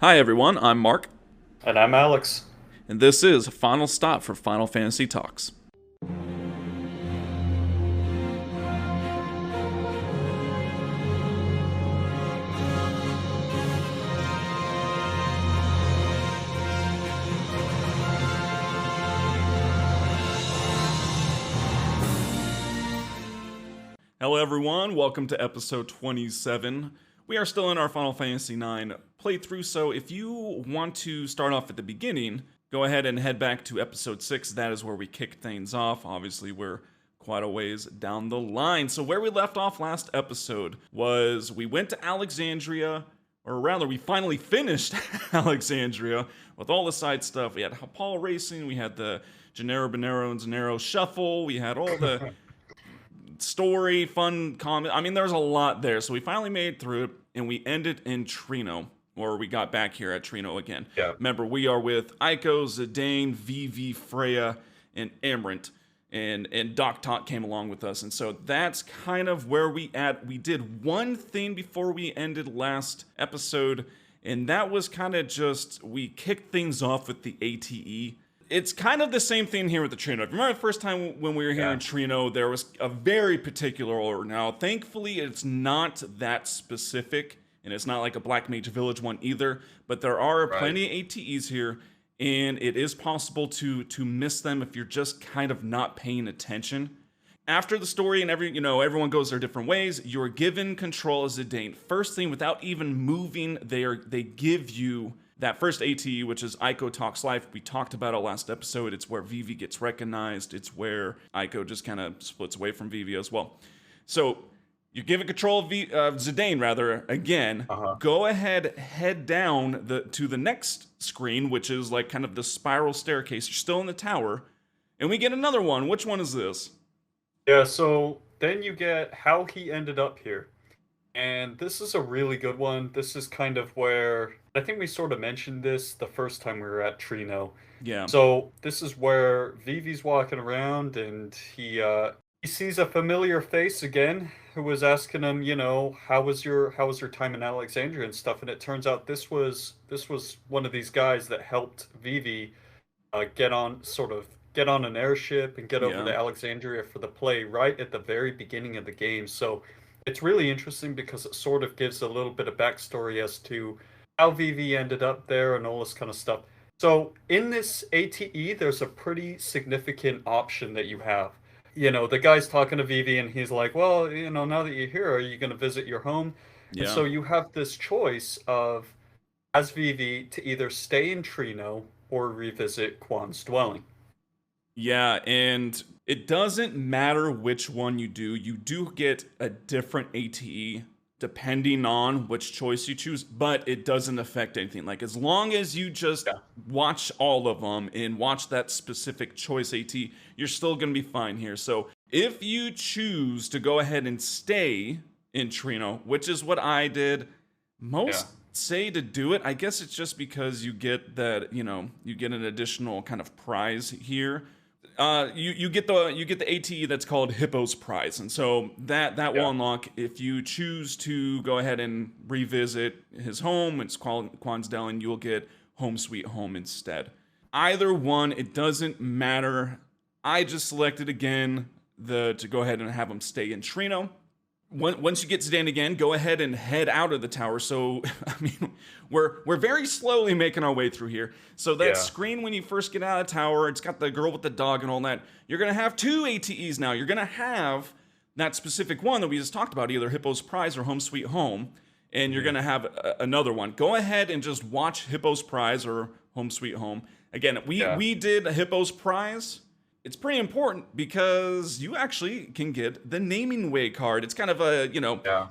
Hi everyone, I'm Mark, And I'm Alex. and this is Final Stop for Final Fantasy Talks. Hello everyone, welcome to episode 27. We are still in our Final Fantasy IX playthrough, so if you want to start off at the beginning, go ahead and head back to episode 6. That is where we kicked things off. Obviously, we're quite a ways down the line. So where we left off last episode was we went to Alexandria, or rather, we finally finished Alexandria with all the side stuff. We had Hapal Racing, we had the Gennaro Bonero and Zanero Shuffle, we had all the story, fun comment. I mean, there's a lot there. So we finally made it through it, and we ended in Treno, or we got back here at Treno again. Yeah. Remember, we are with Aiko, Zidane, Vivi, Freya, and Amarant, and Doc Talk came along with us, and so that's kind of where we at. We did one thing before we ended last episode, and that was kind of just we kicked things off with the ATE. It's kind of the same thing here with the Treno. Remember the first time when we were here in Treno, there was a very particular order. Now, thankfully, it's not that specific, and it's not like a Black Mage Village one either, but there are plenty of ATEs here, and it is possible to miss them if you're just kind of not paying attention. After the story and everyone goes their different ways, you're given control as Zidane. First thing, without even moving, they give you that first ATE, which is Aiko Talks Life. We talked about it last episode. It's where Vivi gets recognized. It's where Aiko just kind of splits away from Vivi as well. So you're given control of Zidane, rather, again. Go ahead, head down to the next screen, which is like kind of the spiral staircase. You're still in the tower. And we get another one. Which one is this? Yeah, so then you get how he ended up here. And this is a really good one. This is kind of where I think we sort of mentioned this the first time we were at Treno. Yeah. So this is where Vivi's walking around and he sees a familiar face again who was asking him, how was your time in Alexandria and stuff. And it turns out this was one of these guys that helped Vivi get on an airship and get over to Alexandria for the play right at the very beginning of the game. So it's really interesting because it sort of gives a little bit of backstory as to how Vivi ended up there and all this kind of stuff. So in this ATE, there's a pretty significant option that you have. The guy's talking to Vivi and he's like, well, now that you're here, are you going to visit your home? Yeah. And so you have this choice of, as Vivi, to either stay in Treno or revisit Quan's dwelling. Yeah, and it doesn't matter which one you do get a different ATE depending on which choice you choose, but it doesn't affect anything. Like, as long as you just watch all of them and watch that specific choice AT, you're still going to be fine here. So if you choose to go ahead and stay in Treno, which is what I did, most say to do it. I guess it's just because you get that, you get an additional kind of prize here. You get the ATE that's called Hippo's Prize, and so that will unlock if you choose to go ahead and revisit his home. It's called Quan's Dali, and you'll get Home Sweet Home instead. Either one, it doesn't matter. I just selected again to go ahead and have him stay in Treno. Once you get Zidane again, go ahead and head out of the tower. So, I mean, we're very slowly making our way through here. So that screen when you first get out of the tower, it's got the girl with the dog and all that. You're going to have two ATEs now. You're going to have that specific one that we just talked about, either Hippo's Prize or Home Sweet Home. And you're going to have another one. Go ahead and just watch Hippo's Prize or Home Sweet Home. Again, we did Hippo's Prize. It's pretty important because you actually can get the Naming Way card. It's kind of a,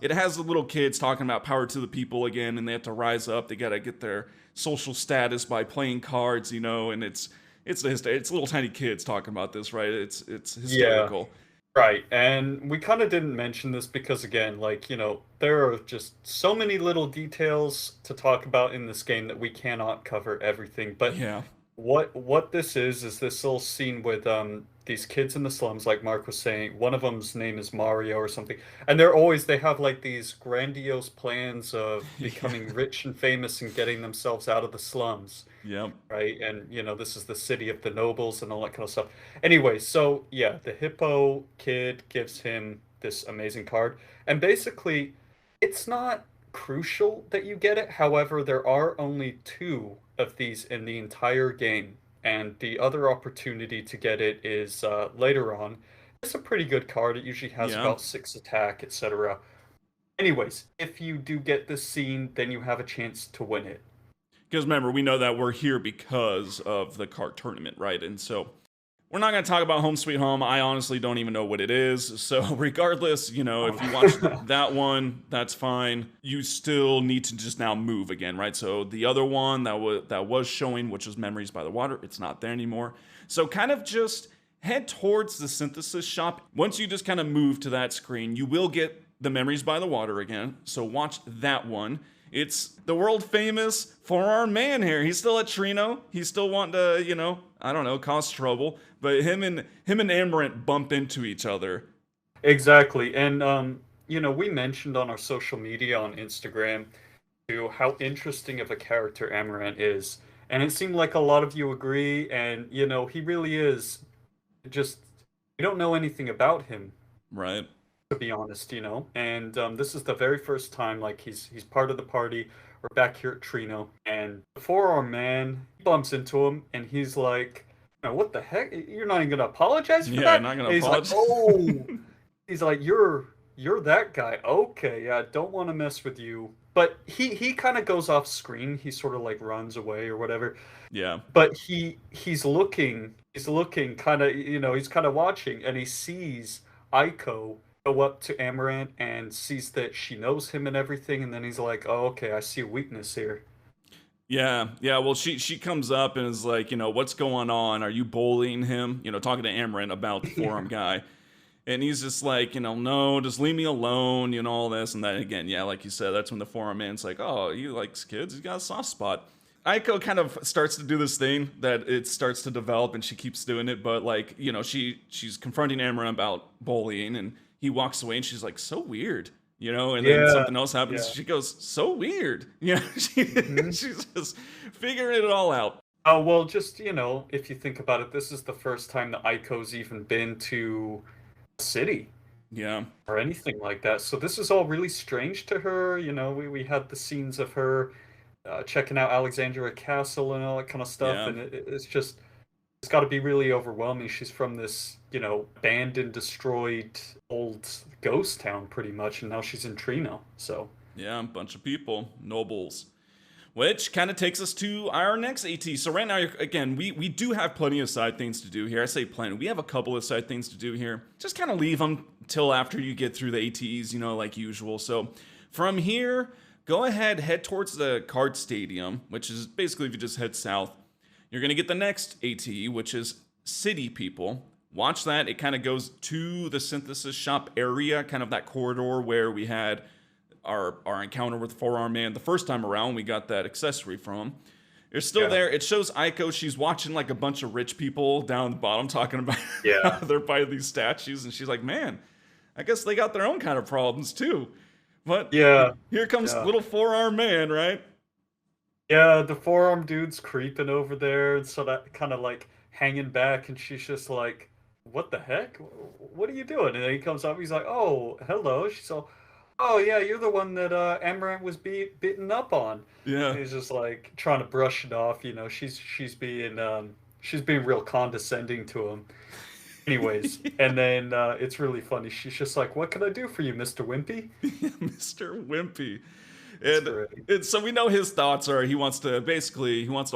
it has the little kids talking about power to the people again, and they have to rise up. They got to get their social status by playing cards, and it's little tiny kids talking about this, right? It's hysterical. Yeah, right. And we kind of didn't mention this because, again, there are just so many little details to talk about in this game that we cannot cover everything. But what this is this little scene with these kids in the slums, like Mark was saying. One of them's name is Mario or something, and they have like these grandiose plans of Yeah. becoming rich and famous and getting themselves out of the slums, Yep. right? And this is the city of the nobles and all that kind of stuff. Anyway, so yeah, the hippo kid gives him this amazing card, and basically, it's not crucial that you get it. However, there are only two of these in the entire game, and the other opportunity to get it is later on. It's a pretty good card. It usually has Yeah. about 6 attack, etc. Anyways, if you do get this scene, then you have a chance to win it. Because remember, we know that we're here because of the card tournament, right? And so we're not going to talk about Home Sweet Home. I honestly don't even know what it is. So, regardless, if you watch that one, that's fine. You still need to just now move again, right? So, the other one that was showing, which was Memories by the Water, it's not there anymore. So, kind of just head towards the synthesis shop. Once you just kind of move to that screen, you will get the Memories by the Water again. So, watch that one. It's the world famous four-armed man here. He's still at Treno. He's still wanting to, I don't know, cause trouble. But him and Amarant bump into each other. Exactly. And we mentioned on our social media on Instagram to how interesting of a character Amarant is. And it seemed like a lot of you agree, and he really is just we don't know anything about him, Right. to be honest, And this is the very first time like he's part of the party. We're back here at Treno, and before our man bumps into him, and he's like, "What the heck? You're not even gonna apologize for Yeah, that?" not gonna And he's like, apologize. "Oh." He's like, "You're that guy. Okay, yeah, don't want to mess with you." But he kind of goes off screen. He sort of like runs away or whatever. Yeah. But he's looking kind of, he's kind of watching, and he sees Aiko go up to Amarant and sees that she knows him and everything, and then he's like, "Oh, okay, I see a weakness here." Yeah, yeah. Well, she comes up and is like, what's going on? Are you bullying him? Talking to Amarant about the Yeah. forearm guy, and he's just like, no, just leave me alone. All this and that. Again, yeah, like you said, that's when the forearm man's like, oh, he likes kids. He's got a soft spot. Aiko kind of starts to do this thing that it starts to develop, and she keeps doing it. But like, she's confronting Amaranth about bullying, and he walks away, and she's like, so weird, And then Yeah. something else happens. Yeah. She goes, so weird, Hmm. she's just figuring it all out. Oh, well, just, if you think about it, this is the first time that Aiko's even been to a city Yeah, or anything like that. So this is all really strange to her. We had the scenes of her checking out Alexandria Castle and all that kind of stuff, yeah, and it's got to be really overwhelming. She's from this, abandoned, destroyed, old ghost town, pretty much, and now she's in Treno. So yeah. A bunch of people, nobles. Which kind of takes us to our next AT. So right now, again, we do have plenty of side things to do here. I say plenty. We have a couple of side things to do here. Just kind of leave them till after you get through the ATs, like usual. So from here, go ahead, head towards the card stadium, which is basically if you just head south, you're going to get the next ATE, which is City People. Watch that. It kind of goes to the synthesis shop area, kind of that corridor where we had our encounter with Forearm Man the first time around. We got that accessory from him. It's still yeah, there. It shows Aiko. She's watching like a bunch of rich people down the bottom talking about how yeah, they're by these statues, and she's like, "Man, I guess they got their own kind of problems too." But yeah, here comes yeah. little Forearm Man, right? Yeah, the forearm dude's creeping over there, and so that kind of like hanging back, and she's just like, "What the heck? What are you doing?" And then he comes up, he's like, "Oh, hello." She's all, "Oh yeah, you're the one that Amarant was bitten up on." Yeah. And he's just like trying to brush it off, she's being real condescending to him. Anyways, and then it's really funny. She's just like, "What can I do for you, Mr. Wimpy?" Mr. Wimpy. It's And, great. and so we know his thoughts are he wants to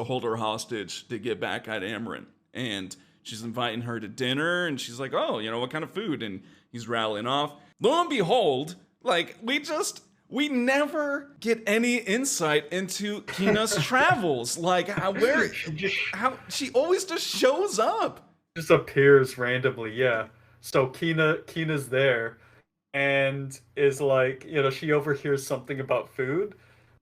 hold her hostage to get back at Amaranth. And she's inviting her to dinner, and she's like, oh, what kind of food? And he's rattling off. Lo and behold, like we never get any insight into Kina's travels. Like She just how she always just shows up. just appears randomly, yeah. So Kina's there and is like, she overhears something about food.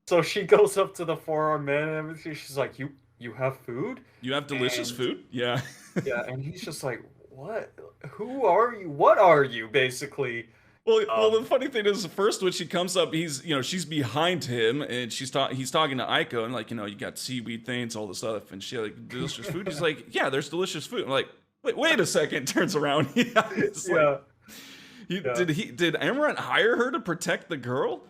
So she goes up to the forearm man and everything. She's like, you have food?" You have delicious And food? Yeah. yeah, and he's just like, "What? Who are you? What are you?" Basically. Well, the Um, funny thing is, first when she comes up, she's behind him, and he's talking to Aiko, and like, you got seaweed things, all this stuff, and she like delicious food. He's like, yeah, there's delicious food. I'm like, wait a second. Turns around, yeah, it's like, yeah, yeah. did Amarant hire her to protect the girl?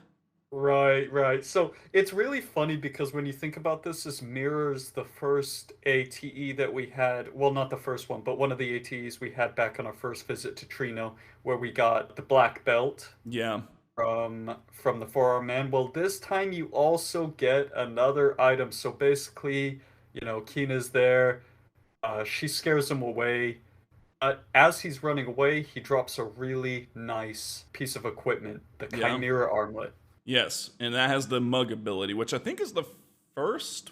Right, right. So it's really funny because when you think about this, this mirrors the first ATE that we had. Well, not the first one, but one of the ATEs we had back on our first visit to Treno, where we got the black belt Yeah, from the forearm man. Well, this time you also get another item. So basically, Kina's there. She scares him away. As he's running away, he drops a really nice piece of equipment, the yeah, Chimera armlet. yes, and that has the mug ability, which I think is the first.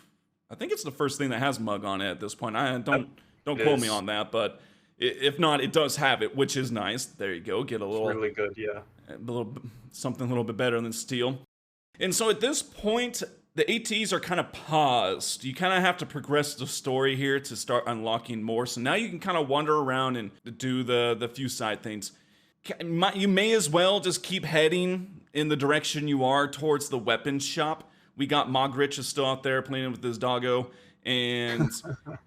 I think it's the first thing that has mug on it at this point. I Yep, don't it quote me is. on that, but if not, it does have it, which is nice. There you go. Get It's really good, yeah. a little something a little bit better than steel. And so at this point, the ATs are kind of paused. You kind of have to progress the story here to start unlocking more. So now you can kind of wander around and do the few side things. You may as well just keep heading in the direction you are towards the weapons shop. We got Mogridge is still out there playing with his doggo, and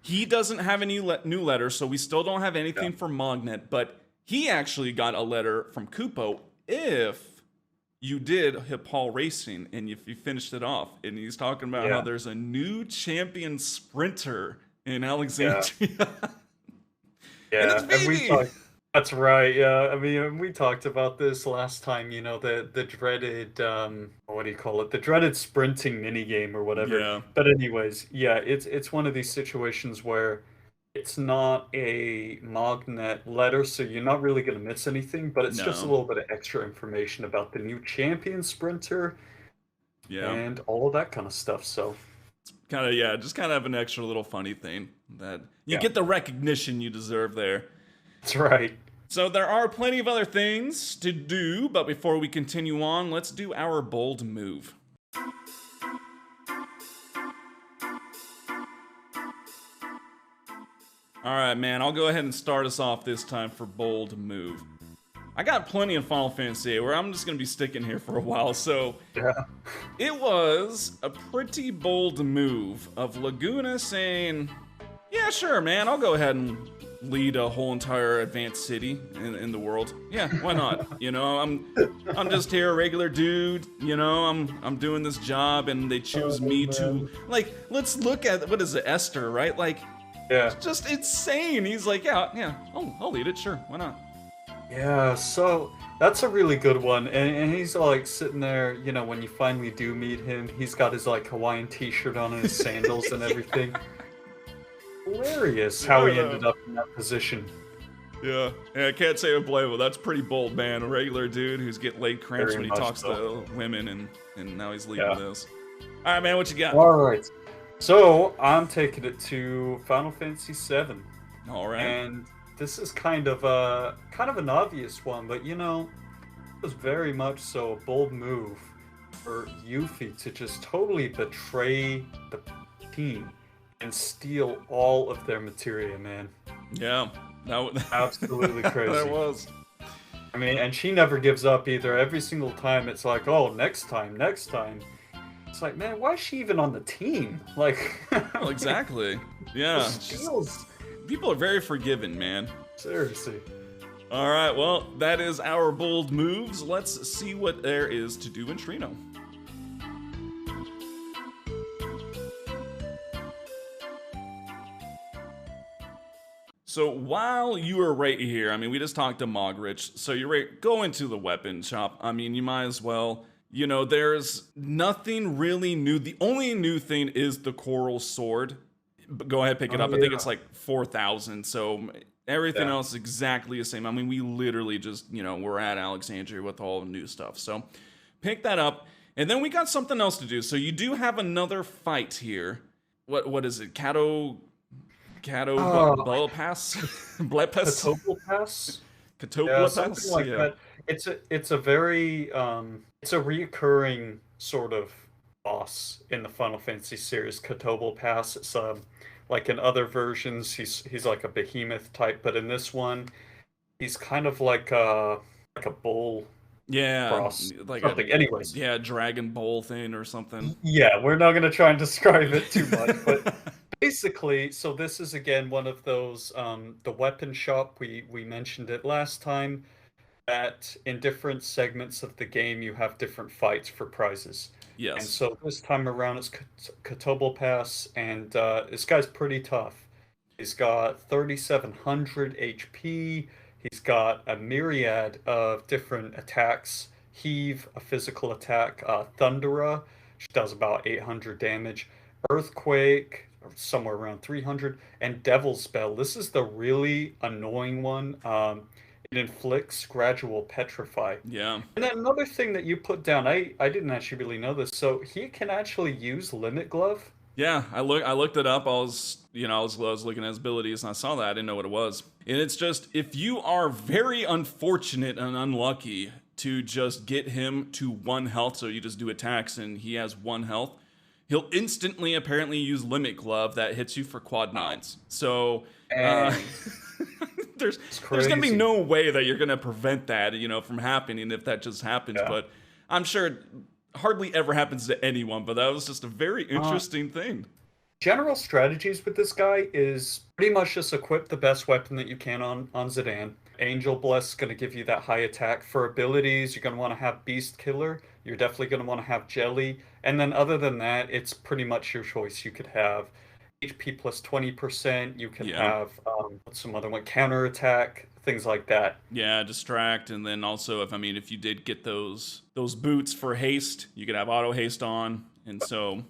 he doesn't have any new letters, so we still don't have Yeah. anything for Mognet. But he actually got a letter from Kupo if you did hit Paul Racing and if you finished it off. And he's talking about how Yeah. there's a new champion sprinter in Yeah. Alexandria. And it's Yeah. And we Vivi! talked That's right, yeah. I mean, we talked about this last time, the dreaded what do you call it? The dreaded sprinting mini game or whatever. Yeah, But anyways, yeah, it's one of these situations where it's not a Mognet letter, so you're not really going to miss anything, but it's just a no, little bit of extra information about the new champion sprinter yeah. and all of that kind of stuff. So, Kind of, yeah, just kind of have an extra little funny thing that you yeah, get the recognition you deserve there. that's right. So there are plenty of other things to do, but before we continue on, let's do our bold move. All right, man, I'll go ahead and start us off this time for bold move. I got plenty in Final Fantasy VIII where I'm just going to be sticking here for a while, so Yeah. it was a pretty bold move of Laguna saying, yeah, sure, man, I'll go ahead and lead a whole entire advanced city in the world. Yeah, why not? I'm just here, a regular dude. I'm doing this job, and they choose Oh, me man. to like. Let's look at what is it, Esther, right? Like, Yeah. just insane. He's like, yeah, I'll lead it. Sure, why not? Yeah, so that's a really good one. And he's like sitting there, when you finally do meet him, he's got his like Hawaiian t-shirt on and his sandals and everything. Hilarious how he ended up in that position. Yeah, I can't say I blame him. That's pretty bold, man. A regular dude who's getting laid cramps Very when he much talks so. to women, and now he's leading Yeah. this. All right, man, what you got? All right. So I'm taking it to Final Fantasy VII. All right. And this is kind of an obvious one, but it was very much so a bold move for Yuffie to just totally betray the team and steal all of their materia, man. Yeah, Absolutely crazy. that was. I mean, and she never gives up either. Every single time it's like, oh, next time, next time. It's like, man, why is she even on the team? Like, Well, exactly. Yeah, just steals. people are very forgiving, man. Seriously. All right, well, that is our bold moves. Let's see what there is to do in Treno. So while you are right here, I mean, we just talked to Mogridge, so you're right, go into the weapon shop. I mean, you might as well. There's nothing really new. The only new thing is the coral sword. But go ahead, pick it Oh up. I think yeah. it's like 4,000. So everything Yeah. else is exactly the same. I mean, we literally just, we're at Alexandria with all the new stuff. So pick that up. And then we got something else to do. So you do have another fight here. What is it? Oh, Blood Pass? Blood Pass? Catopal Pass? Cato Yeah, Blood something Pass? like Yeah. that. It's a very it's a reoccurring sort of boss in the Final Fantasy series, Kotobu'l Pass. It's like in other versions, he's like a behemoth type, but in this one, he's kind of like a bull Yeah, cross like a something. Anyways, yeah, Dragon Ball thing or something. yeah, we're not gonna try and describe it too much, but basically, so this is again one of those the weapon shop we mentioned it last time that in different segments of the game you have different fights for prizes. And Yes. so this time around it's Kotobu'l Pass, and this guy's pretty tough. He's got 3,700 HP. He's got a myriad of different attacks. Heave, a physical attack. Thundera, which does about 800 damage. Earthquake, somewhere around 300. And Devil's Spell. This is the really annoying one. It inflicts gradual petrify. Yeah. And then another thing that you put down, I didn't actually really know this. So he can actually use Limit Glove. Yeah, I looked it up. I was looking at his abilities and I saw that. I didn't know what it was. And it's just if you are very unfortunate and unlucky to just get him to 1 health, so you just do attacks and he has 1 health, he'll instantly apparently use Limit Glove that hits you for quad nines. So uh, And there's it's there's gonna be crazy. no way that you're gonna prevent that, from happening if that just happens. Yeah. But I'm sure it hardly ever happens to anyone. But that was just a very Uh, interesting thing. General strategies with this guy is pretty much just equip the best weapon that you can on Zidane. Angel Bless is going to give you that high attack. For abilities, you're going to want to have Beast Killer. You're definitely going to want to have Jelly. And then other than that, it's pretty much your choice. You could have HP plus 20%. You can Yeah. have what's some other one? Counter attack, things like that. Yeah, distract, and then also if you did get those boots for haste, you could have auto haste on, and so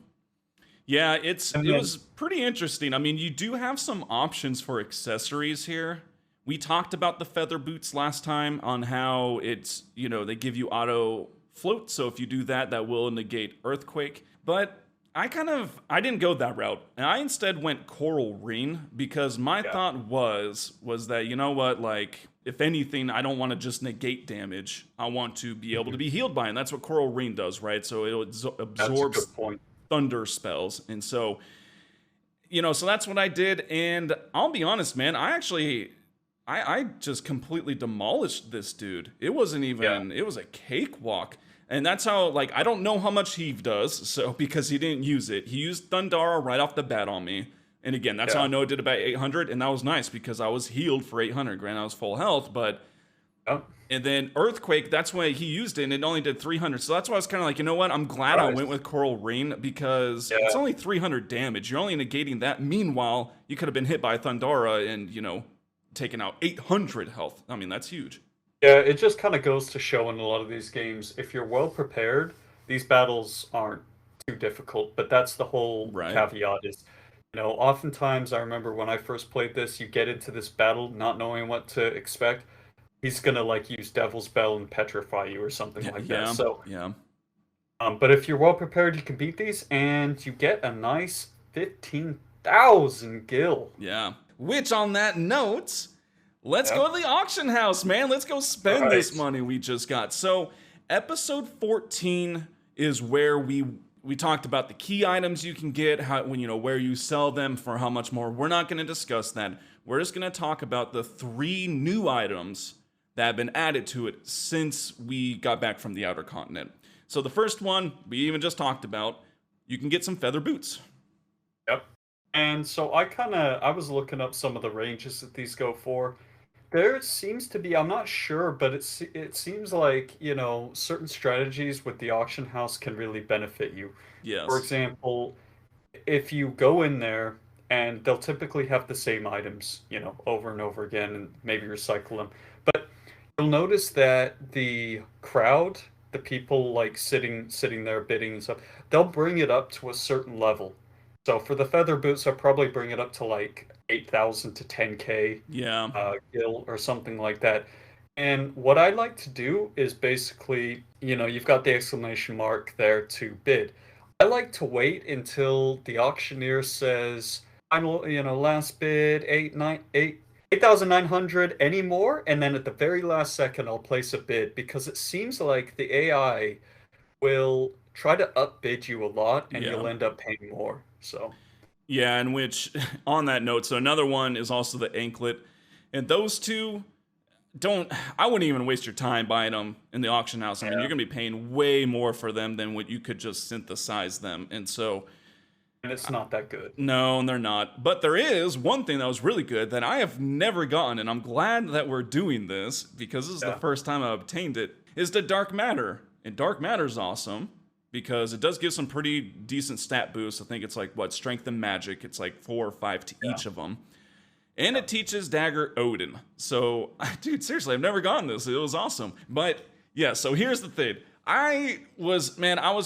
yeah, And it then was pretty interesting. I mean, you do have some options for accessories here. We talked about the feather boots last time on how it's they give you auto float, so if you do that, that will negate earthquake. But I didn't go that route, and I instead went coral ring because my yeah, thought was that what, like, if anything, I don't want to just negate damage. I want to be able to mhm, be healed by it, and that's what coral ring does, right? So it that's a absorbs good point. thunder spells, and so so that's what I did. And I'll be honest, man, I just completely demolished this dude. It wasn't Yeah, even, it was a cakewalk. And that's how, like, I don't know how much Heave does, so because he didn't use it. He used Thundara right off the bat on me. And again, that's how I yeah, know it did about 800, and that was nice because I was healed for 800. Granted, I was full health, but yeah. and then Earthquake, that's why he used it, and it only did 300. So that's why I was kind of like, you know what? I'm glad I went Surprised. with Coral Rain because it's Yeah. only 300 damage. You're only negating that. Meanwhile, you could have been hit by Thundara and, taken out 800 health. I mean, that's huge. Yeah, it just kind of goes to show in a lot of these games, if you're well prepared, these battles aren't too difficult. But that's the whole Right. caveat is, oftentimes I remember when I first played this, you get into this battle not knowing what to expect. He's gonna like use Devil's Bell and petrify you or something Yeah. like that. Yeah. So, Yeah. but if you're well prepared, you can beat these, and you get a nice 15,000 gil. Yeah. Which, on that note, let's Yep. go to the auction house, man. Let's go All spend this right. money we just got. So, episode 14 is where we talked about the key items you can get, how when where you sell them for how much more. We're not going to discuss that. We're just going to talk about the 3 new items that have been added to it since we got back from the outer continent. So the first one we even just talked about, you can get some feather boots. Yep. And so I was looking up some of the ranges that these go for. There seems to be, I'm not sure, but it seems like, certain strategies with the auction house can really benefit you. For Yes. example, if you go in there and they'll typically have the same items, over and over again and maybe recycle them. But you'll notice that the crowd, the people like sitting there bidding and stuff, they'll bring it up to a certain level. So for the feather boots, I'll probably bring it up to like 8,000 to 10K Yeah. gil or something like that. And what I like to do is basically, you've got the exclamation mark there to bid. I like to wait until the auctioneer says, final, last bid, 8,900 any more, and then at the very last second I'll place a bid because it seems like the AI will try to upbid you a lot, and Yeah. you'll end up paying more. So Yeah, and which, on that note, so another one is also the anklet. And those two don't, I wouldn't even waste your time buying them in the auction house. I mean, you're yeah, going to be paying way more for them than what you could just synthesize them. And so, and it's not that good. no, and they're not. But there is one thing that was really good that I have never gotten, and I'm glad that we're doing this because this is the Yeah. first time I obtained it, is the Dark Matter. And Dark Matter's awesome because it does give some pretty decent stat boosts. I think it's like, what, Strength and Magic. It's like 4 or 5 to Yeah. each of them. And it teaches Dagger Odin. So, dude, seriously, I've never gotten this. It was awesome. But, yeah, so here's the thing. I was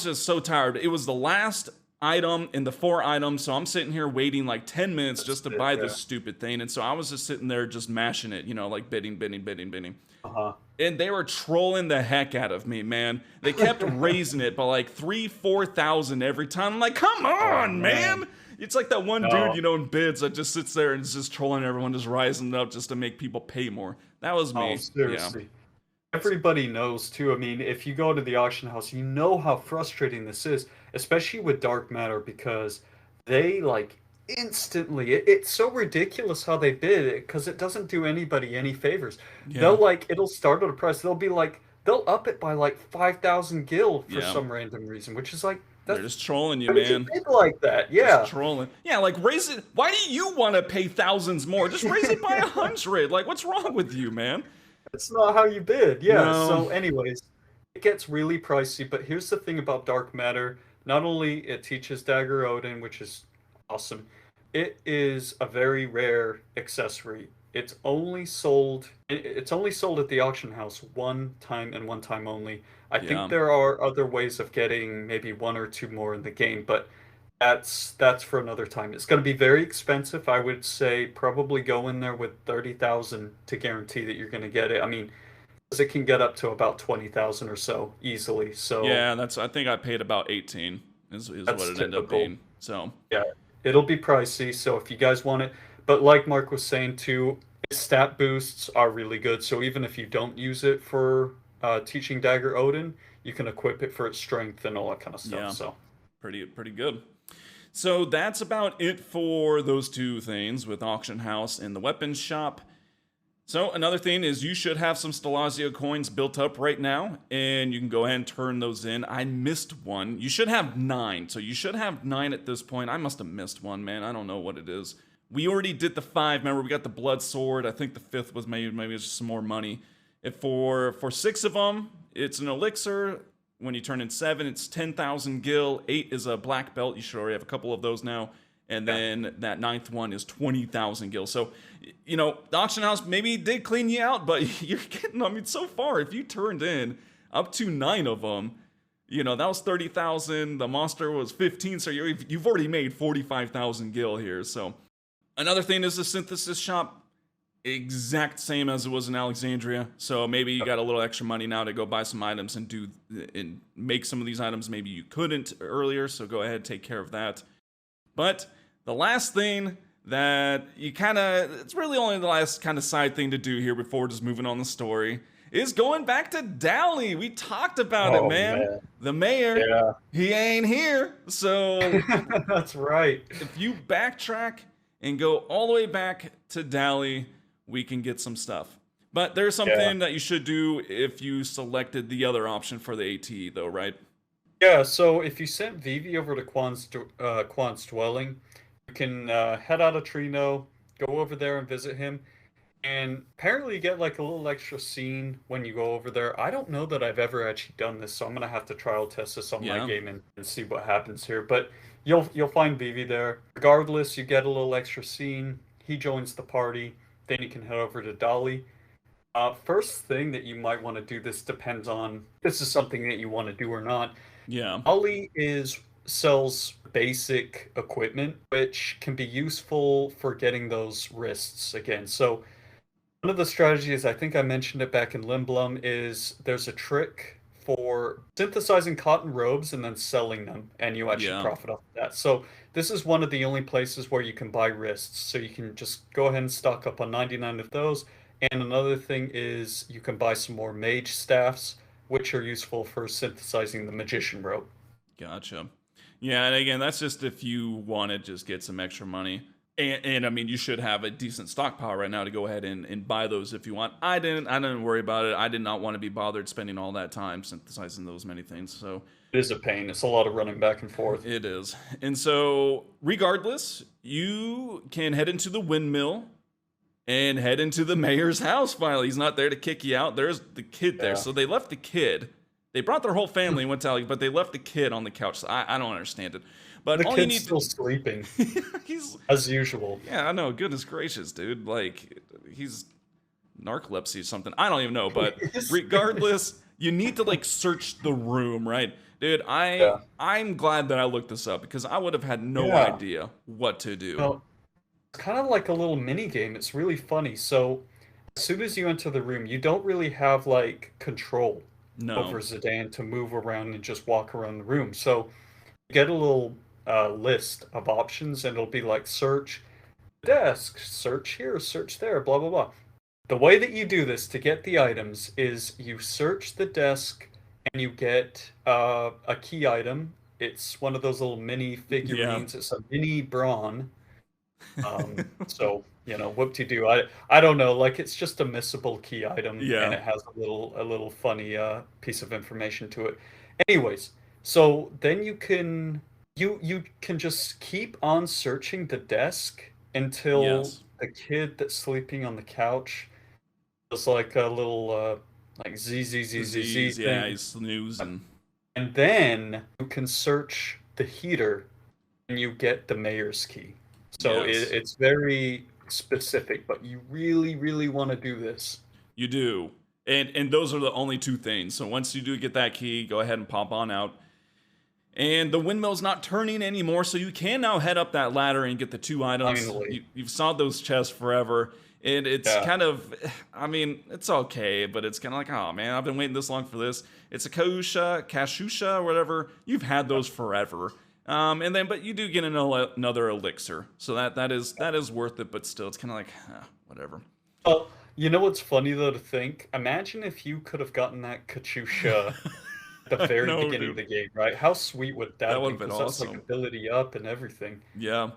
just so tired. It was the last item in the 4 items, so I'm sitting here waiting like 10 minutes That's just to it, buy yeah. this stupid thing. And so I was just sitting there just mashing it, like bidding, bidding, bidding, bidding. Uh-huh. And they were trolling the heck out of me, man. They kept raising it by like 3,000, 4,000 every time. I'm like, come on, man. It's like that one dude, No. in bids that just sits there and is just trolling everyone, just rising it up just to make people pay more. That was Oh, me. Yeah. seriously. Everybody knows too. I mean, if you go to the auction house, you know how frustrating this is, especially with dark matter, because they like instantly. It's so ridiculous how they bid it because it doesn't do anybody any favors. Yeah. It'll start at a price. They'll up it by like 5,000 gil for Yeah. some random reason, which is like They're that's just trolling you, how did you man. bid like that? Just Yeah. trolling. Yeah, like raise it. Why do you want to pay thousands more? Just raise it by 100. Like, what's wrong with you, man? It's not how you bid. Yeah. No. So, anyways, it gets really pricey. But here's the thing about dark matter. Not only it teaches Dagger Odin, which is awesome, it is a very rare accessory. It's only sold at the auction house one time and one time only. I think Yeah. there are other ways of getting maybe one or two more in the game, but that's for another time. It's going to be very expensive. I would say probably go in there with 30,000 to guarantee that you're going to get it. I mean, 'cause it can get up to about 20,000 or so easily. So Yeah, I think I paid about 18 is what that's it ended up typical. being. So, Yeah, it'll be pricey. So if you guys want it, but like Mark was saying too, its stat boosts are really good. So even if you don't use it for teaching Dagger Odin, you can equip it for its strength and all that kind of stuff. yeah, So pretty good. So that's about it for those two things with auction house and the weapons shop. So another thing is you should have some Stalazio coins built up right now, and you can go ahead and turn those in. I missed one. You should have 9, so you should have 9 at this point. I must have missed one, man. I don't know what it is. We already did the 5. Remember, we got the blood sword. I think the 5th was maybe just some more money. If for 6 of them, it's an elixir. When you turn in 7, it's 10,000 gil. 8 is a black belt. You should already have a couple of those now. And yeah, then that 9th one is 20,000 gil. So, the auction house maybe did clean you out, but you're getting, I mean, so far, if you turned in up to 9 of them, that was 30,000. The monster was 15. So you've already made 45,000 gil here. So another thing is the synthesis shop. Exact same as it was in Alexandria. So maybe you got a little extra money now to go buy some items and make some of these items maybe you couldn't earlier. So go ahead, take care of that. But the last thing that it's really only the last kind of side thing to do here before just moving on the story, is going back to Dali. We talked about it, oh man. man, The mayor, yeah, he ain't here. So that's right. if you backtrack and go all the way back to Dali, we can get some stuff. But there's Yeah. something that you should do if you selected the other option for the ATE, though, right? Yeah, so if you sent Vivi over to Quan's dwelling, you can head out of Treno, go over there and visit him, and apparently you get like a little extra scene when you go over there. I don't know that I've ever actually done this, so I'm gonna have to trial test this on my Yeah. game and see what happens here. But you'll find Vivi there. Regardless, you get a little extra scene. He joins the party. Then you can head over to Dali. First thing that you might want to do, this depends on this is something that you want to do or not. Yeah. Ollie sells basic equipment, which can be useful for getting those wrists again. So one of the strategies, I think I mentioned it back in Limblum, is there's a trick for synthesizing cotton robes and then selling them, and you actually Yeah. profit off of that. So this is one of the only places where you can buy wrists. So you can just go ahead and stock up on 99 of those. And another thing is you can buy some more mage staffs, which are useful for synthesizing the magician robe. Gotcha. Yeah, and again, that's just if you want to just get some extra money. And I mean, you should have a decent stockpile right now to go ahead and buy those if you want. I didn't worry about it. I did not want to be bothered spending all that time synthesizing those many things. So It is a pain. It's a lot of running back and forth. it is. And so regardless, you can head into the windmill and head into the mayor's house finally. He's not there to kick you out. There's the kid there. Yeah. So they left the kid. They brought their whole family and went to, but they left the kid on the couch. So I don't understand it. But The all you kid's need still sleeping, he's as usual. yeah, I know. Goodness gracious, dude. Like he's narcolepsy or something. I don't even know. But regardless, you need to like search the room, right? Dude, Yeah. I'm glad that I looked this up because I would have had no Yeah. idea what to do. Well, it's kind of like a little mini game. It's really funny. So, as soon as you enter the room, you don't really have like control over No. Zidane to move around and just walk around the room. So, you get a little list of options, and it'll be like search desk, search here, search there, blah blah blah. The way that you do this to get the items is you search the desk and you get a key item. It's one of those little mini Yeah. figurines. It's a mini brawn. So whoop-de-doo. I don't know. Like it's just a missable key item, and Yeah. it has a little funny piece of information to it. Anyways, so then you can just keep on searching the desk until Yes. the kid that's sleeping on the couch does like a little like z z z z z Disease. Yeah, thing, he's snoozing. and then you can search the heater and you get the mayor's key. So Yes. it's very specific, but you really, really want to do this. You do. And those are the only two things. So once you do get that key, go ahead and pop on out. And the windmill's not turning anymore, so you can now head up that ladder and get the two items. Finally. You've sought those chests forever. And it's Yeah. kind of, I mean, it's okay, but it's kind of like, oh man, I've been waiting this long for this. It's a Kashusha, or whatever. You've had those forever. And then, but you do get another elixir, so that is worth it. But still, it's kind of like, whatever. Oh, you know what's funny though to think? Imagine if you could have gotten that Katusha at the I very know, beginning of dude. the game, right? How sweet would That that would be? have been Because that's like awesome. ability up and everything. Yeah.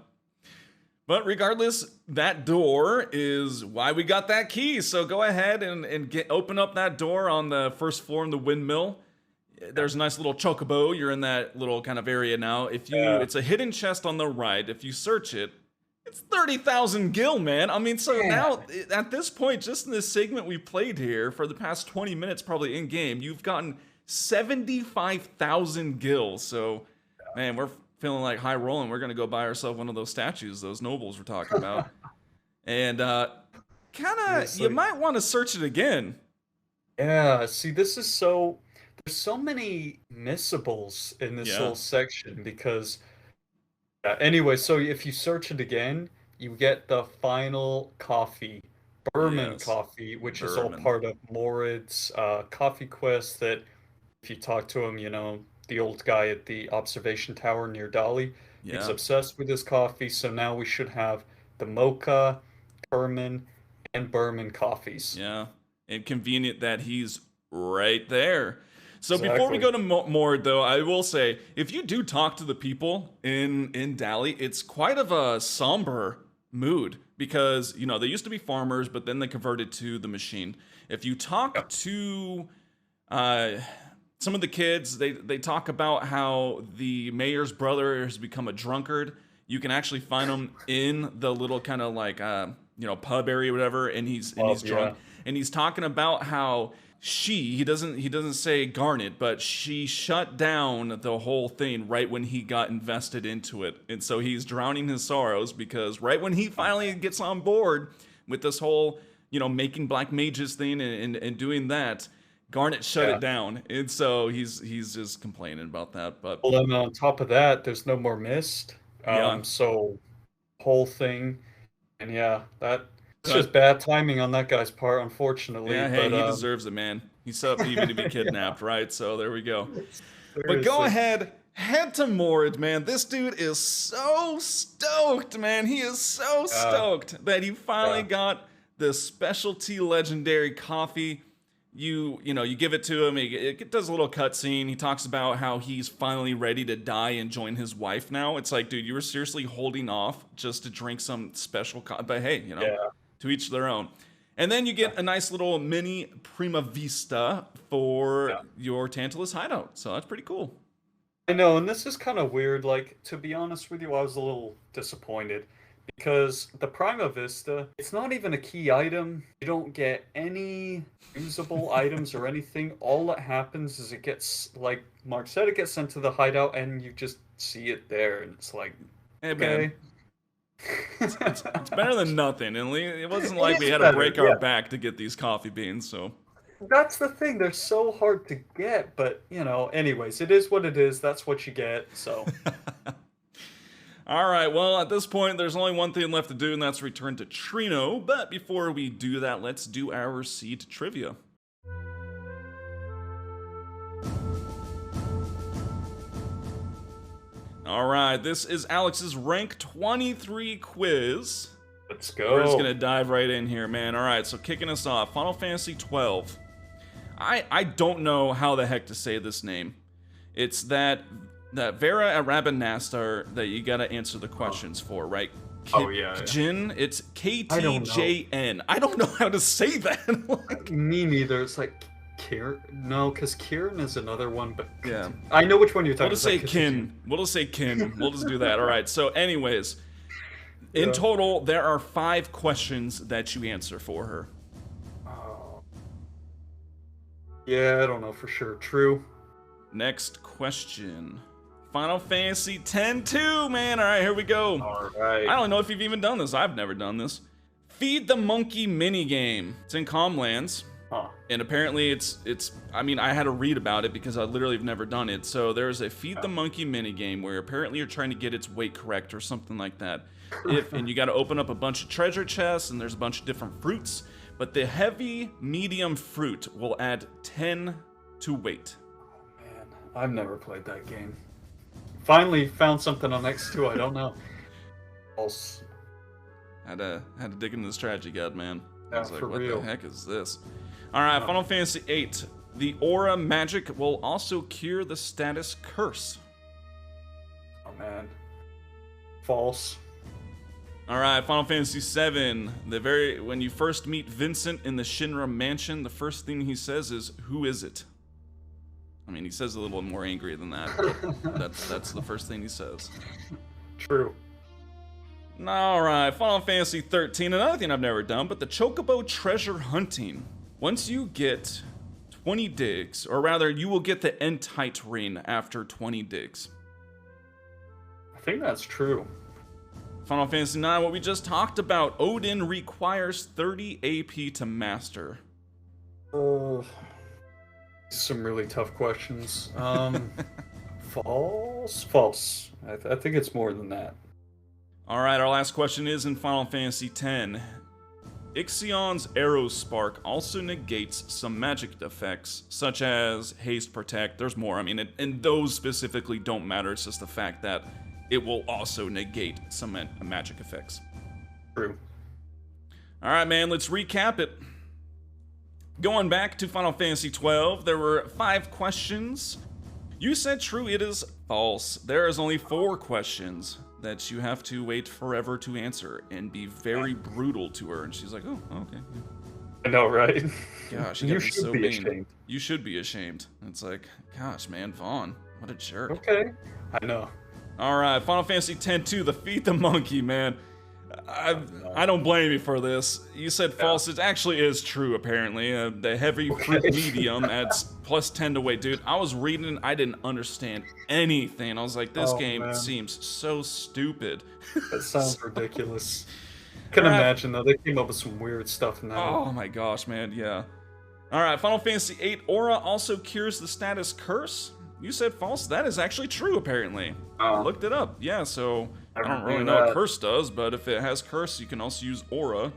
But regardless, that door is why we got that key. So go ahead and open up that door on the first floor in the windmill. There's a nice little chocobo. You're in that little kind of area now. Yeah. It's a hidden chest on the right. If you search it, it's 30,000 gil, man. I mean, so Yeah. now at this point, just in this segment we played here for the past 20 minutes, probably in game, you've gotten 75,000 gil. So, man, we're feeling like high rolling. We're gonna go buy ourselves one of those statues, those nobles we're talking about, and kind of you Seriously. might want to search it again. Yeah, see, this is so. There's so many missables in this Yeah. whole section because. Anyway, so if you search it again, you get the final coffee, Berman Yes. coffee, which is all Berman. part of Morrid's coffee quest. That if you talk to him, the old guy at the observation tower near Dali, he's Yeah. obsessed with his coffee. So now we should have the mocha, Berman, and Berman coffees. Yeah. And convenient that he's right there. So before we Exactly. go to more, though, I will say if you do talk to the people in Dali, it's quite of a somber mood because they used to be farmers, but then they converted to the machine. If you Yeah. talk to uh, some of the kids, they talk about how the mayor's brother has become a drunkard. You can actually find him in the little kind of like pub area, or whatever, and he's Yeah. drunk, and he's talking about how he doesn't say Garnet, but she shut down the whole thing right when he got invested into it, and so he's drowning his sorrows because right when he finally gets on board with this whole making black mages thing and doing that, Garnet shut Yeah. it down, and so he's just complaining about that. But Well, then on top of that, there's no more mist. yeah, So whole thing, and yeah, it's uh, just bad timing on that guy's part, unfortunately. yeah, hey, But he deserves it, man. He's set up even to be yeah, kidnapped, right? So there we go. But go seriously, ahead, head to Morrid, man. This dude is so stoked, man. He is so yeah, stoked that he finally yeah, got the specialty legendary coffee. you give it to him. It does a little cutscene. He talks about how he's finally ready to die and join his wife now. It's like, dude, you were seriously holding off just to drink some special. But hey, Yeah. to each their own. And then you get a nice little mini Prima Vista for your Tantalus hideout. So that's pretty cool. I know, and this is kind of weird. Like, to be honest with you, I was a little disappointed because the Prima Vista, it's not even a key item. You don't get any usable items or anything. All that happens is it gets, like Mark said, it gets sent to the hideout, and you just see it there, and it's like, Hey, okay. man. It's better than nothing. And it wasn't like we had to better, break our back to get these coffee beans. So That's the thing. They're so hard to get, but anyways, it is what it is. That's what you get. So, all right. Well, at this point, there's only one thing left to do, and that's return to Treno. But before we do that, let's do our seed trivia. All right, this is Alex's rank 23 quiz. let's go. We're just gonna dive right in here, man. All right, so kicking us off, Final Fantasy 12. I don't know how the heck to say this name. It's that Vera at Rabanastar that you gotta answer the questions for, right? Jin, it's KTJN. I don't know how to say that. Like, Me neither. It's like Kieran. No, because Kieran is another one, but yeah. I know which one you're talking We'll just say Kin. We'll just say Kin. We'll just do that. All right. So, anyways, in total, there are 5 questions that you answer for her. Oh. Yeah, I don't know for sure. True. Next question. Final Fantasy X-2, man. All right, here we go. All right. I don't know if you've even done this. I've never done this. Feed the Monkey minigame. It's in Comlands. Huh. And apparently I mean, I had to read about it because I literally have never done it. So there's a Feed the Monkey minigame where apparently you're trying to get its weight correct or something like that. And you got to open up a bunch of treasure chests, and there's a bunch of different fruits. But the heavy medium fruit will add 10 to weight. Man, I've never played that game. Finally found something on X2. I don't know. False. Had to dig into the strategy guide, man. I was like, for what real. the heck is this? All right, Final Fantasy VIII. The aura magic will also cure the status curse. Oh man. False. All right, Final Fantasy VII. When you first meet Vincent in the Shinra mansion, the first thing he says is, "Who is it?" I mean, he says a little more angry than that, but that's the first thing he says. True. All right, Final Fantasy XIII. Another thing I've never done, but the Chocobo treasure hunting. Once you get 20 digs, or rather, you will get the Entite ring after 20 digs. I think that's true. Final Fantasy IX, what we just talked about. Odin requires 30 AP to master. Some really tough questions. False? False. I think it's more than that. All right, our last question is in Final Fantasy X. Ixion's Arrow Spark also negates some magic effects, such as Haste, Protect. There's more. I mean, and those specifically don't matter. It's just the fact that it will also negate some magic effects. True. All right, man, let's recap it. Going back to Final Fantasy XII, there were 5 questions. You said true, it is false. There is only 4 questions that you have to wait forever to answer and be very brutal to her. And she's like, oh, okay. I know, right? Gosh, you should so be ashamed. You should be ashamed. It's like, gosh, man, Vaughn, what a jerk. Okay. I know. All right, Final Fantasy X-2, the Feed the Monkey, man. I don't blame you for this. You said false. It actually is true, apparently. The heavy fruit medium adds plus 10 to weight. Dude, I was reading, I didn't understand anything. I was like, this game seems so stupid. That sounds ridiculous. I can imagine, though. They came up with some weird stuff in that. Oh my gosh, man, yeah. All right, Final Fantasy VIII, Aura also cures the status curse. You said false. That is actually true, apparently. I looked it up. Yeah, so I don't really know what curse does, but if it has curse, you can also use aura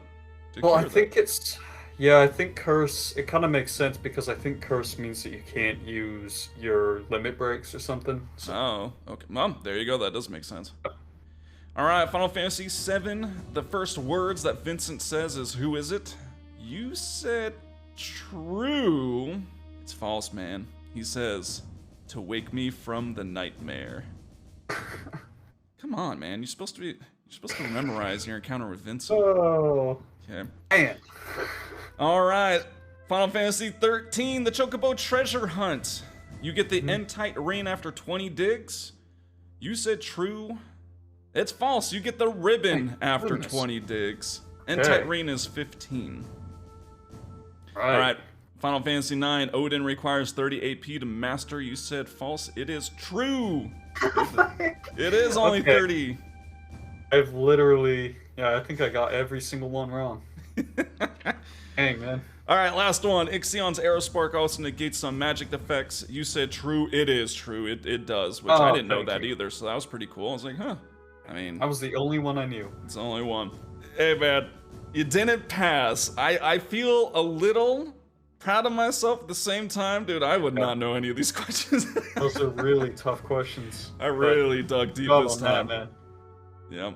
to cure I think it's... Yeah, I think curse... It kind of makes sense because I think curse means that you can't use your limit breaks or something. So. Oh, okay. Well, there you go. That does make sense. All right, Final Fantasy VII. The first words that Vincent says is, who is it? You said true. It's false, man. He says, to wake me from the nightmare. Come on, man. You're supposed to memorize your encounter with Vincent. Oh. Okay. Man. All right. Final Fantasy 13, the Chocobo Treasure Hunt. You get the N-Tight Ring after 20 digs. You said true. It's false. You get the ribbon after 20 digs. N-Tight Ring is 15. All right. Final Fantasy 9, Odin requires 30 AP to master. You said false. It is true. It is only 30. I've literally, I think I got every single one wrong. Dang, man. All right, last one. Ixion's Aerospark also negates some magic effects. You said true. It is true. It does, which I didn't know that either, so that was pretty cool. I was like, huh. I mean... I was the only one I knew. It's the only one. Hey, man. You didn't pass. I feel a little proud of myself at the same time. Dude, I would not know any of these questions. Those are really tough questions. I really dug deep this time. Man. Yep.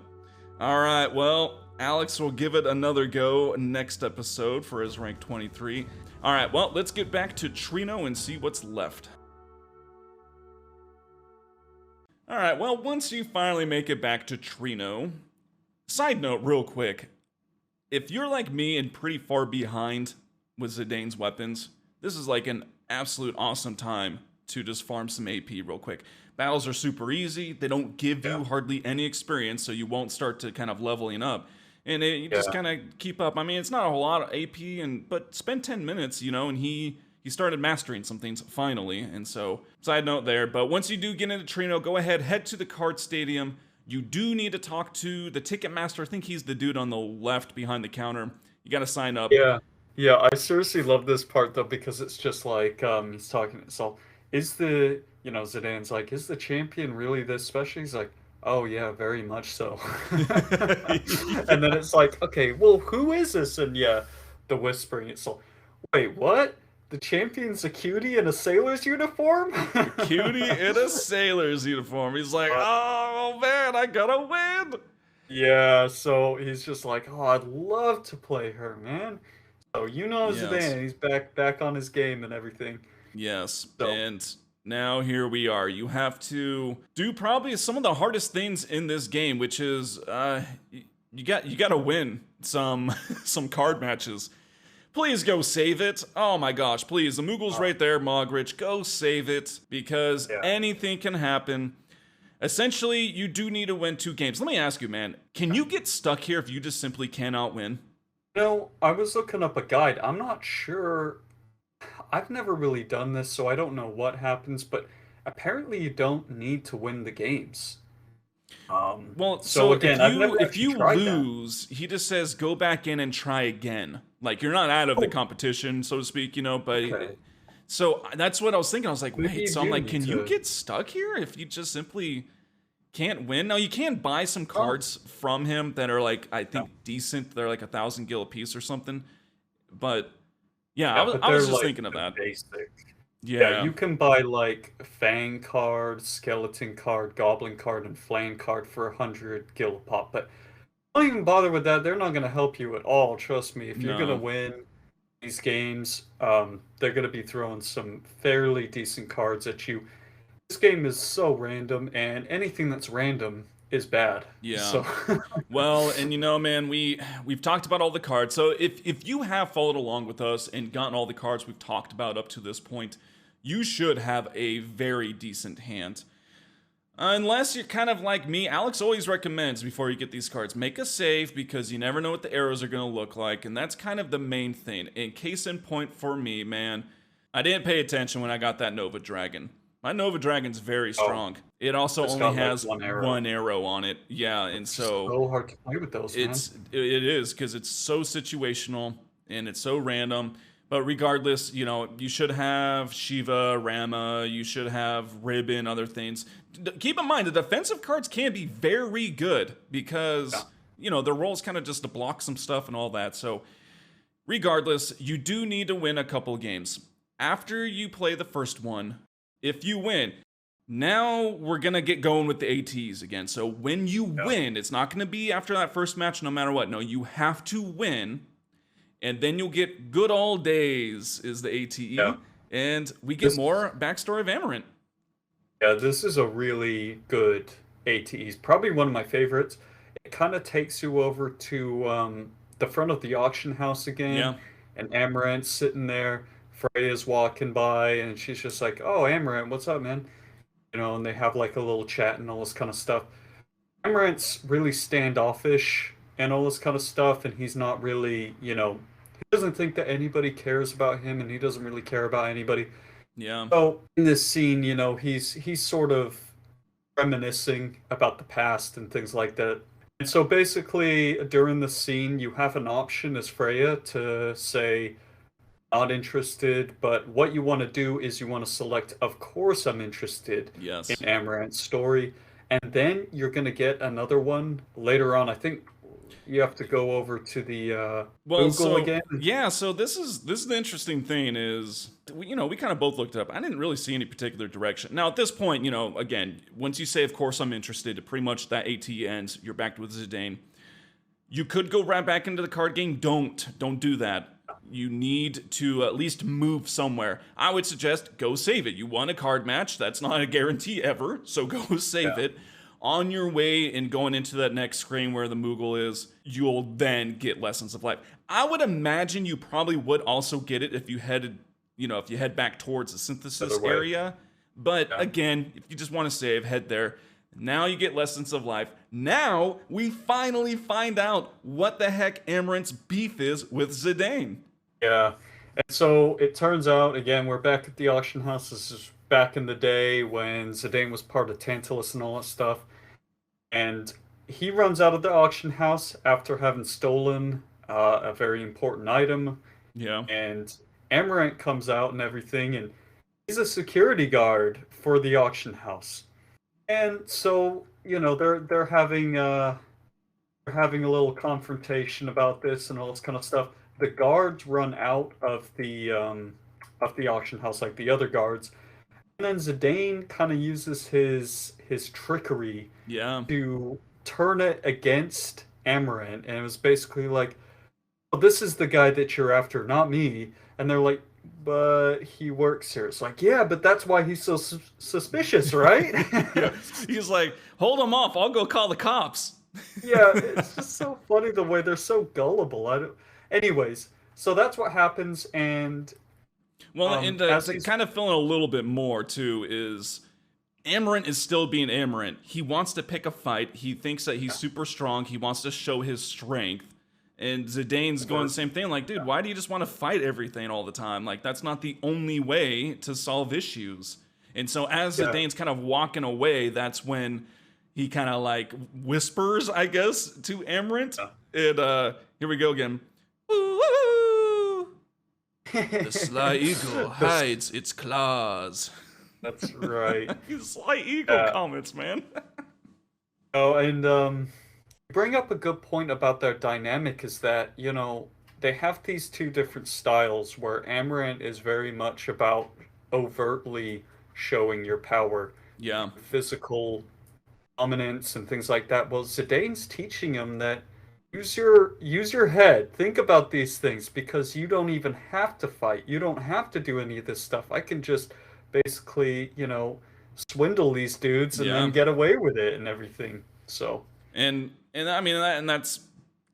All right, well... Alex will give it another go next episode for his rank 23. All right, well, let's get back to Treno and see what's left. All right, well, once you finally make it back to Treno, side note real quick, if you're like me and pretty far behind with Zidane's weapons, this is like an absolute awesome time to just farm some AP real quick. Battles are super easy. They don't give you hardly any experience, so you won't start to kind of leveling up. And you just kind of keep up. I mean, it's not a whole lot of AP, but spend 10 minutes, you know, and he started mastering some things finally. And so, side note there. But once you do get into Treno, go ahead, head to the card stadium. You do need to talk to the ticket master. I think he's the dude on the left behind the counter. You got to sign up. Yeah, I seriously love this part, though, because it's just like, he's talking to Saul. Is the, you know, Zidane's like, is the champion really this special? He's like, oh yeah, very much so. And then it's like, okay, well, who is this? And the whispering. It's like, wait, what? The champion's a cutie in a sailor's uniform? Cutie in a sailor's uniform. He's like, oh man, I gotta win. Yeah, so he's just like, oh, I'd love to play her, man. So Zidane, he's back on his game and everything. Yes, and now here we are. You have to do probably some of the hardest things in this game, which is you got to win some card matches. Please go save it. Oh my gosh, please. The Moogle's right there, Morrid. Go save it, because anything can happen. Essentially, you do need to win 2 games. Let me ask you, man, can you get stuck here if you just simply cannot win? No, I was looking up a guide. I'm not sure. I've never really done this, so I don't know what happens, but apparently you don't need to win the games. Well, so again, if you lose, he just says go back in and try again. Like, you're not out of the competition, so to speak, you know, but so that's what I was thinking. I was like, wait, so I'm like, can you get stuck here if you just simply can't win? Now, you can buy some cards from him that are like, I think decent. They're like 1,000 gil a piece or something, but I was just thinking of that. Basic. Yeah, you can buy like Fang card, Skeleton card, Goblin card, and Flame card for 100 gil a pop, but don't even bother with that. They're not going to help you at all. Trust me. If you're going to win these games, they're going to be throwing some fairly decent cards at you. This game is so random, and anything that's random is bad. Yeah. So. Well, and you know, man, we've talked about all the cards. So if you have followed along with us and gotten all the cards we've talked about up to this point, you should have a very decent hand. Unless you're kind of like me, Alex always recommends before you get these cards, make a save, because you never know what the arrows are going to look like, and that's kind of the main thing. In case in point for me, man, I didn't pay attention when I got that Nova Dragon. My Nova Dragon's very strong. It also only has one arrow on it. Yeah, and so hard to play with those, man. It is, because it's so situational and it's so random. But regardless, you know, you should have Shiva, Rama, you should have Ribbon, other things. Keep in mind, the defensive cards can be very good because, you know, their role's kind of just to block some stuff and all that. So regardless, you do need to win a couple games. After you play the first one, if you win, now we're going to get going with the ATs again. So when you win, it's not going to be after that first match no matter what. No, you have to win. And then you'll get Good Old Days is the Yeah. ATE, and we get This more backstory of Amarant. Yeah, this is a really good ATE. Probably one of my favorites. It kind of takes you over to the front of the auction house again, Yeah, and Amarant's sitting there. Freya's walking by, and she's just like, "Oh, Amarant, what's up, man?" And they have like a little chat and all this kind of stuff. Amarant's really standoffish and all this kind of stuff, and he's not really, he doesn't think that anybody cares about him, and he doesn't really care about anybody. yeah, So in this scene, he's sort of reminiscing about the past and things like that. And so basically, during the scene, you have an option as Freya to say, not interested, but what you want to do is you want to select, of course, I'm interested in yes. Amarant's story. And then you're going to get another one later on. I think you have to go over to the Well, Google so again. yeah, so this is the interesting thing is we kind of both looked it up. I didn't really see any particular direction. Now at this point, again, once you say of course I'm interested, pretty much that AT ends. You're back with Zidane. You could go right back into the card game. Don't do that. You need to at least move somewhere. I would suggest go save it. You won a card match. That's not a guarantee ever. So go save Yeah. it. On your way and going into that next screen where the Moogle is, you'll then get Lessons of Life. I would imagine you probably would also get it if you head back towards the synthesis Other way. area. But Yeah. again, if you just want to save, head there. Now you get Lessons of Life. Now we finally find out what the heck Amarant's beef is with Zidane. Yeah. And so it turns out, again, we're back at the auction house. This is back in the day when Zidane was part of Tantalus and all that stuff. And he runs out of the auction house after having stolen a very important item. Yeah. And Amarant comes out and everything, and he's a security guard for the auction house. And so, they're having a little confrontation about this and all this kind of stuff. The guards run out of the auction house like the other guards, and then Zidane kind of uses his trickery Yeah. to turn it against Amarant, and it was basically like, "Well, this is the guy that you're after, not me." And they're like, "But he works here." It's like, "Yeah, but that's why he's so suspicious, right?" Yeah. He's like, hold him off. I'll go call the cops. Yeah, it's just so funny the way they're so gullible. Anyways, so that's what happens, and Well, and as to he's kind of fill in a little bit more too is Amarant is still being Amarant. He wants to pick a fight. He thinks that he's super strong. He wants to show his strength. And Zidane's going the same thing. Like, dude, why do you just want to fight everything all the time? Like, that's not the only way to solve issues. And so as Yeah. Zidane's kind of walking away, that's when he kind of like whispers, I guess, to Amarant. And here we go again. Ooh, the sly eagle hides its claws. That's right. Sly eagle Yeah. comments, man. Oh, and you bring up a good point about their dynamic is that, they have these two different styles where Amarant is very much about overtly showing your power, Yeah, physical dominance and things like that. Well, Zidane's teaching him that use your head. Think about these things because you don't even have to fight. You don't have to do any of this stuff. I can just basically, swindle these dudes and yeah. then get away with it and everything. So, And I mean that's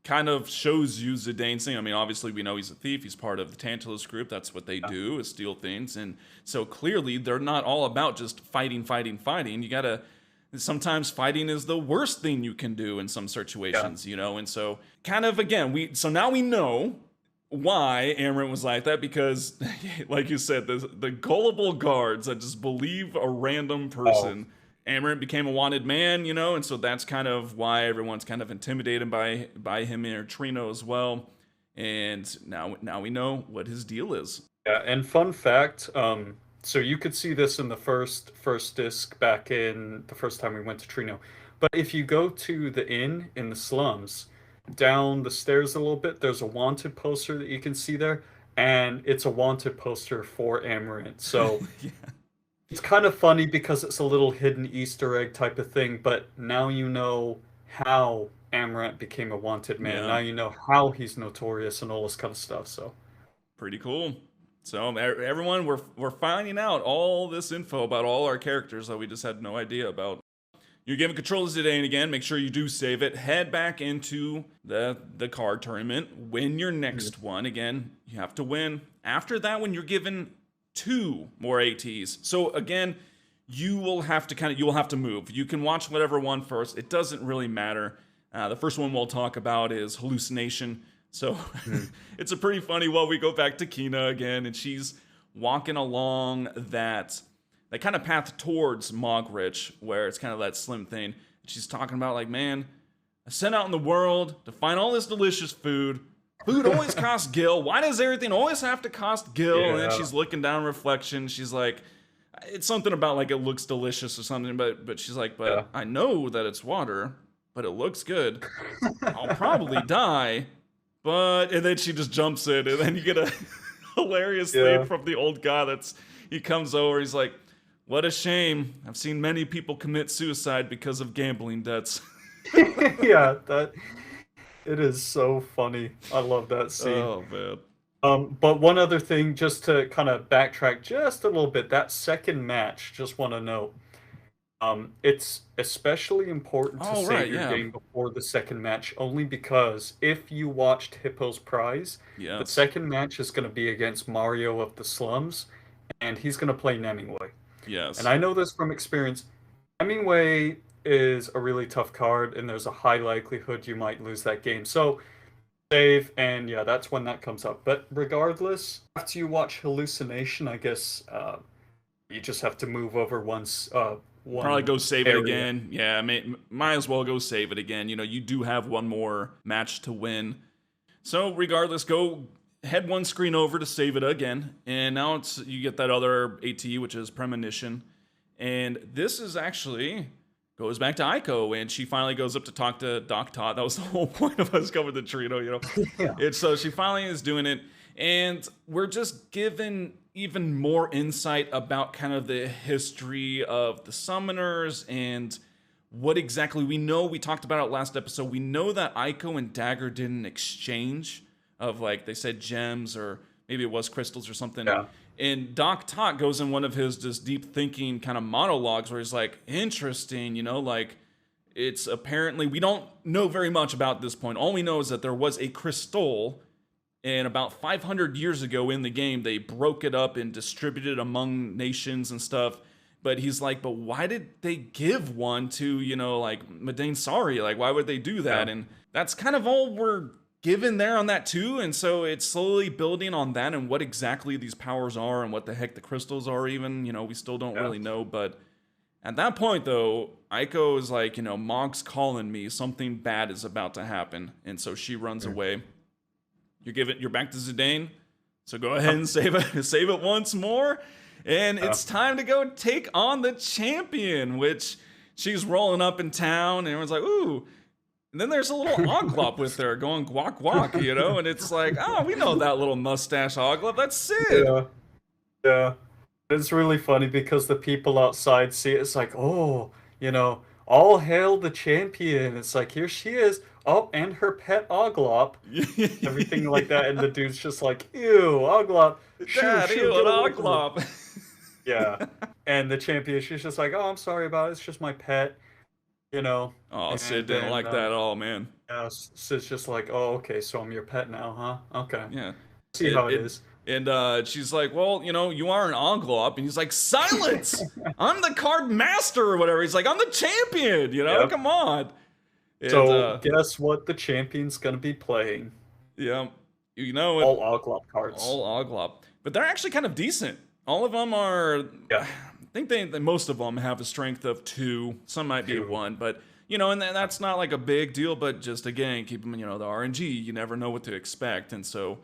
kind of shows you Zidane's thing. I mean, obviously we know he's a thief. He's part of the Tantalus group. That's what they do is steal things. And so clearly they're not all about just fighting. You gotta sometimes fighting is the worst thing you can do in some situations, And so kind of again, so now we know why Amarant was like that because, like you said, the gullible guards that just believe a random person. Amarant became a wanted man, and so that's kind of why everyone's kind of intimidated by him and Treno as well. And now we know what his deal is. yeah, and fun fact, so you could see this in the first disc back in the first time we went to Treno. But if you go to the inn in the slums, down the stairs a little bit, there's a wanted poster that you can see there, and it's a wanted poster for Amarant. So Yeah. it's kind of funny because it's a little hidden Easter egg type of thing, but now you know how Amarant became a wanted man. Yeah, Now you know how he's notorious and all this kind of stuff. So pretty cool. So everyone, we're finding out all this info about all our characters that we just had no idea about. You're given control of Zidane again. Make sure you do save it. Head back into the card tournament. Win your next one. Again, you have to win. After that one, you're given 2 more ATs. So again, you will have to move. You can watch whatever one first. It doesn't really matter. The first one we'll talk about is hallucination. So it's a pretty funny one. We go back to Kina again, and she's walking along that kind of path towards Morrid, where it's kind of that slim thing. She's talking about like, man, I sent out in the world to find all this delicious food. Food always costs Gil. Why does everything always have to cost Gil? Yeah. And then she's looking down reflection. She's like, it's something about like it looks delicious or something, but she's like, but Yeah. I know that it's water, but it looks good. I'll probably die. And then she just jumps in, and then you get a hilarious thing from the old guy he comes over, he's like, what a shame. I've seen many people commit suicide because of gambling debts. Yeah, it is so funny. I love that scene. Oh, man. But one other thing, just to kind of backtrack just a little bit, that second match, just want to note, it's especially important to save your game before the second match, only because if you watched Hippo's Prize, the second match is going to be against Mario of the Slums, and he's going to play Hemingway. Yes. And I know this from experience. Hemingway is a really tough card, and there's a high likelihood you might lose that game. So save, and yeah, that's when that comes up. But regardless, after you watch Hallucination, I guess you just have to move over once. Probably go save it again. Yeah, might as well go save it again. You know, you do have one more match to win. So regardless, go head one screen over to save it again. And now you get that other AT, which is Premonition. And this is actually goes back to Aiko, and she finally goes up to talk to Doc Todd. That was the whole point of us coming to Treno, you know. Yeah. And so she finally is doing it. And we're just given even more insight about kind of the history of the summoners and what exactly we know. We talked about it last episode. We know that Aiko and Dagger did an exchange of, like, they said gems, or maybe it was crystals or something. Yeah. And Doc Tock goes in one of his just deep thinking kind of monologues where he's like, interesting, you know, like, it's apparently, we don't know very much about this point. All we know is that there was a crystal, and about 500 years ago in the game, they broke it up and distributed it among nations and stuff. But he's like, but why did they give one to, you know, like, Madain Sari? Like, why would they do that? Yeah. And that's kind of all we're given there on that too. And so it's slowly building on that and what exactly these powers are and what the heck the crystals are even. You know, we still don't really know. But at that point, though, Aiko is like, you know, Mog's calling me. Something bad is about to happen. And so she runs away. You're back to Zidane, so go ahead and save it once more, and it's time to go take on the champion, which she's rolling up in town, and everyone's like, ooh, and then there's a little Oglop with her going guac guac, you know, and it's like, oh, we know that little mustache Oglop, that's Sid. Yeah, it's really funny because the people outside see it, it's like, oh, you know, all hail the champion. It's like, here she is. Oh, and her pet Oglop. Everything like that. And the dude's just like, ew, Oglop. Dad, ew, an Oglop. Yeah. And the champion, she's just like, oh, I'm sorry about it. It's just my pet. You know. Oh, Sid didn't like that at all, man. Yeah, Sid's just like, oh, okay, so I'm your pet now, huh? Okay. Yeah. See how it is. And she's like, well, you know, you are an Oglop. And he's like, silence! I'm the card master or whatever. He's like, I'm the champion, you know? Yep. Come on. And, so, guess what the champion's going to be playing? Yeah. You know it. All Oglop cards. All Oglop. But they're actually kind of decent. All of them are... Yeah. I think most of them have a strength of 2. Some might be 1. But, you know, and that's not like a big deal. But just, again, keep them, you know, the RNG. You never know what to expect. And so...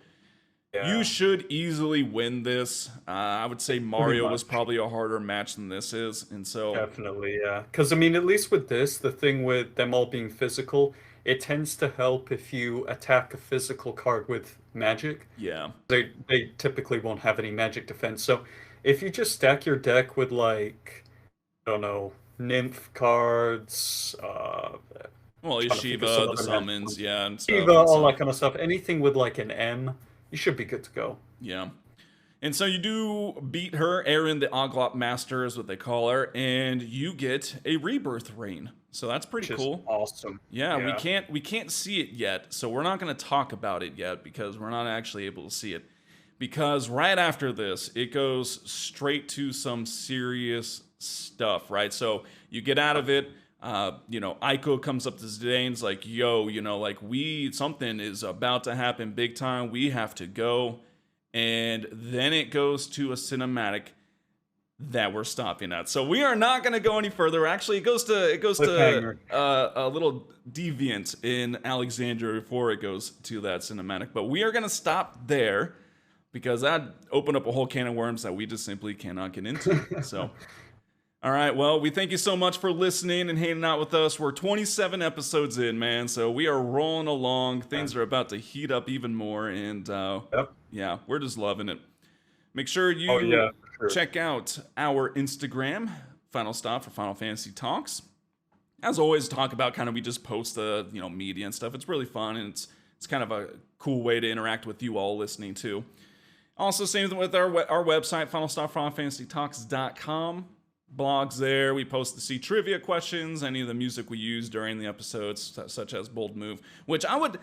Yeah. You should easily win this. I would say Mario was probably a harder match than this is, and so definitely, yeah. Because I mean, at least with this, the thing with them all being physical, it tends to help if you attack a physical card with magic. Yeah, they typically won't have any magic defense. So if you just stack your deck with, like, I don't know, nymph cards, Well, Trying to think of some Yeshiva, the other summons, magic. yeah, and stuff. Shiva, And all so, that kind of stuff. Anything with like an M, you should be good to go. yeah. And so you do beat her, Erin the Oglop Master is what they call her, and you get a rebirth ring. So that's pretty Which is cool. awesome. Yeah, Yeah. we can't see it yet, so we're not going to talk about it yet because we're not actually able to see it. Because right after this, it goes straight to some serious stuff, right? So you get out of it. Aiko comes up to Zidane's like, "Yo, like something is about to happen big time. We have to go." And then it goes to a cinematic that we're stopping at. So we are not going to go any further. Actually, it goes to Cliffhanger. a little deviant in Alexandria before it goes to that cinematic. But we are going to stop there because that opened up a whole can of worms that we just simply cannot get into. So, all right. Well, we thank you so much for listening and hanging out with us. We're 27 episodes in, man. So we are rolling along. Things are about to heat up even more. And Yep. yeah, we're just loving it. Make sure you Oh yeah, for sure. check out our Instagram, Final Stop for Final Fantasy Talks. As always, talk about we just post the media and stuff. It's really fun and it's kind of a cool way to interact with you all listening too. Also, same with our website, finalstopfinalfantasytalks.com. Blogs there. We post the C trivia questions, any of the music we use during the episodes, such as Bold Move, which I would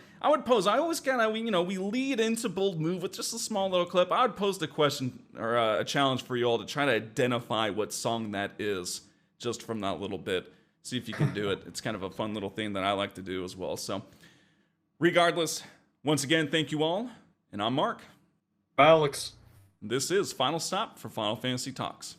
pose. I always we lead into Bold Move with just a small little clip. I would post a question or a challenge for you all to try to identify what song that is just from that little bit. See if you can do it. It's kind of a fun little thing that I like to do as well. So, regardless, once again, thank you all, and I'm Mark. Alex. This is Final Stop for Final Fantasy Talks.